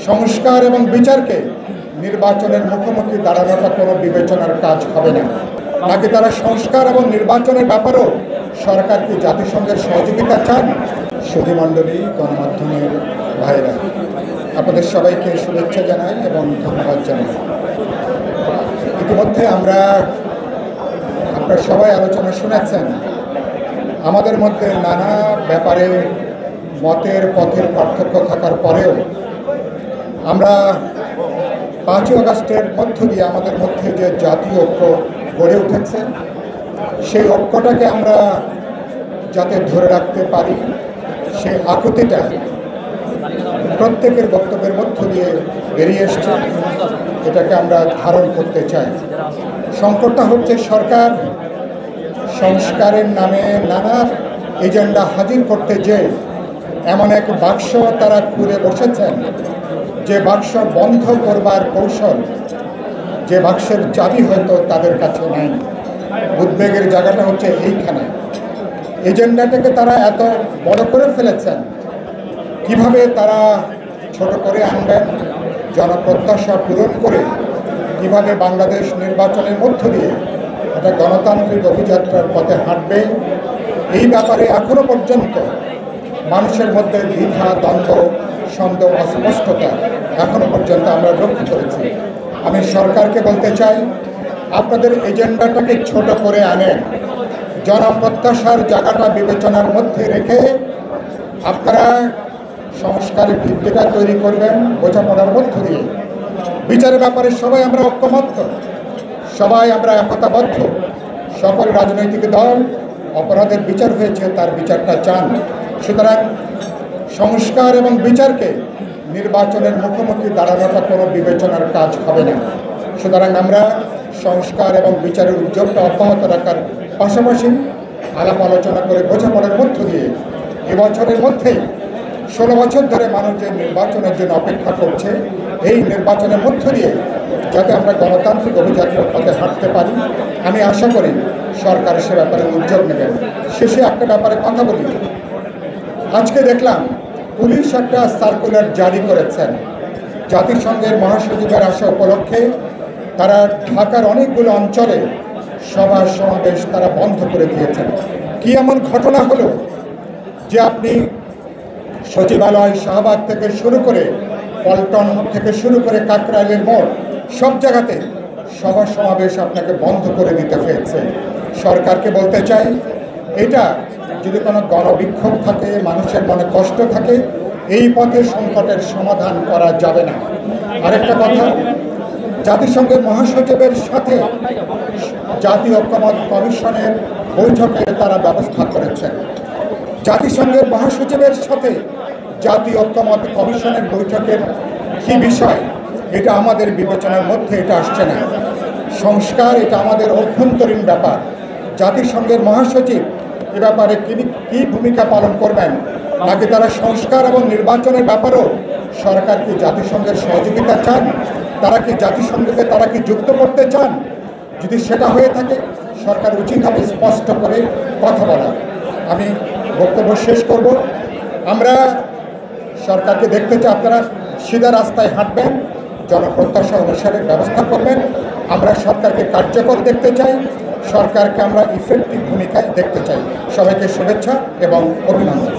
সংস্কার এবং বিচারকে নির্বাচনের মুখোমুখি দাঁড়ানোটা কোনো বিবেচনার কাজ হবে না। নাকি তারা সংস্কার এবং নির্বাচনের ব্যাপারেও সরকার কি জাতিসংঘের সহযোগিতা চান? সুধীমণ্ডলী, গণমাধ্যমের ভাইরা, আপনাদের সবাইকে শুভেচ্ছা জানাই এবং ধন্যবাদ জানাই। ইতিমধ্যে আপনারা সবাই আলোচনা শুনেছেন। আমাদের মধ্যে নানা ব্যাপারে মতের পথের পার্থক্য থাকার পরেও আমরা 5ই আগস্টের মধ্য দিয়ে আমাদের মধ্যে যে জাতীয় ঐক্য গড়ে উঠেছে, সেই ঐক্যটাকে আমরা যাতে ধরে রাখতে পারি, সেই আকুতিটা প্রত্যেকের বক্তব্যের মধ্য দিয়ে বেরিয়ে এসছে, এটাকে আমরা ধারণ করতে চাই। সংকটটা হচ্ছে সরকার সংস্কারের নামে নানা এজেন্ডা হাজির করতে যে এমন এক বাক্স তারা খুলে বসেছেন, যে বাক্স বন্ধ করবার কৌশল, যে বাক্সের চাবি হয়তো তাদের কাছে নাই। উদ্বেগের জায়গাটা হচ্ছে এইখানে। এজেন্ডাটাকে তারা এত বড় করে ফেলেছেন, কিভাবে তারা ছোট করে আনবেন, জনপ্রত্যাশা পূরণ করে কিভাবে বাংলাদেশ নির্বাচনের মধ্য দিয়ে একটা গণতান্ত্রিক অভিযাত্রার পথে হাঁটবে, এই ব্যাপারে এখনো পর্যন্ত মানুষের মধ্যে দ্বিধা, দ্বন্দ্ব, সন্দেহ, অস্পষ্টতা এখনো পর্যন্ত আমরা লক্ষ্য করেছি। আমি সরকারকে বলতে চাই, আপনাদের এজেন্ডাটাকে ছোট করে আনেন, জনপ্রত্যাশার জায়গাটা বিবেচনার মধ্যে রেখে আপনারা সংস্কারের ভিত্তিটা তৈরি করবেন বোঝাপড়ার মধ্য দিয়ে। বিচারের ব্যাপারে সবাই আমরা ঐক্যমত্য, সবাই আমরা একতাবদ্ধ। সকল রাজনৈতিক দল অপরাধের বিচার হয়েছে, তার বিচারটা চান। সুতরাং সংস্কার এবং বিচারকে নির্বাচনের মুখোমুখি দাঁড়ানোটা কোনো বিবেচনার কাজ হবে না। সুতরাং আমরা সংস্কার এবং বিচারের উদ্যোগটা অব্যাহত রাখার পাশাপাশি আলাপ আলোচনা করে বোঝাপড়ার মধ্য দিয়ে এবছরের মধ্যেই 16 বছর ধরে মানুষ যে নির্বাচনের জন্য অপেক্ষা করছে, এই নির্বাচনের মধ্য দিয়ে যাতে আমরা গণতান্ত্রিক অভিযাত্রার পথে হাঁটতে পারি, আমি আশা করি সরকার সে ব্যাপারে উদ্যোগ নেবেন। শেষে একটা ব্যাপারে কথা বলি। আজকে দেখলাম পুলিশ একটা সার্কুলার জারি করেছেন, জাতিসংঘের মহাসচিবের আসা উপলক্ষে তারা ঢাকার অনেকগুলো অঞ্চলে সভা সমাবেশ তারা বন্ধ করে দিয়েছেন। কি এমন ঘটনা হলো যে আপনি সচিবালয়, শাহবাগ থেকে শুরু করে পল্টন থেকে শুরু করে কাকরাইলের মোড়, সব জায়গাতে সভা সমাবেশ আপনাকে বন্ধ করে দিতে হয়েছে? সরকারকে বলতে চাই, এটা যদি কোনো গণবিক্ষোভ থাকে, মানুষের মনে কষ্ট থাকে, এই পথে সংকটের সমাধান করা যাবে না। আরেকটা কথা, জাতিসংঘের মহাসচিবের সাথে জাতীয় ঐক্যমত কমিশনের বৈঠকে তারা ব্যবস্থা করেছেন। জাতিসংঘের মহাসচিবের সাথে জাতীয় ঐক্যমত কমিশনের বৈঠকের কি বিষয়, এটা আমাদের বিবেচনার মধ্যে এটা আসছে না। সংস্কার এটা আমাদের অভ্যন্তরীণ ব্যাপার। জাতিসংঘের মহাসচিব এ ব্যাপারে কি ভূমিকা পালন করবেন, নাকি তারা সংস্কার এবং নির্বাচনের ব্যাপারেও সরকার কি জাতিসংঘের সহযোগিতা চান? তারা কি জাতিসংঘকে তারা কি যুক্ত করতে চান? যদি সেটা হয়ে থাকে, সরকার উচিত হবে স্পষ্ট করে কথা বলা। আমি বক্তব্য শেষ করব। আমরা সরকারকে দেখতে চাই আপনারা সিধা রাস্তায় হাঁটবেন, জনপ্রত্যাশা অনুসারে ব্যবস্থা করবেন। আমরা সরকারকে কার্যকর দেখতে চাই, সরকারকে আমরা ইফেক্টিভ ভূমিকায় দেখতে চাই। সবাইকে শুভেচ্ছা এবং অভিনন্দন।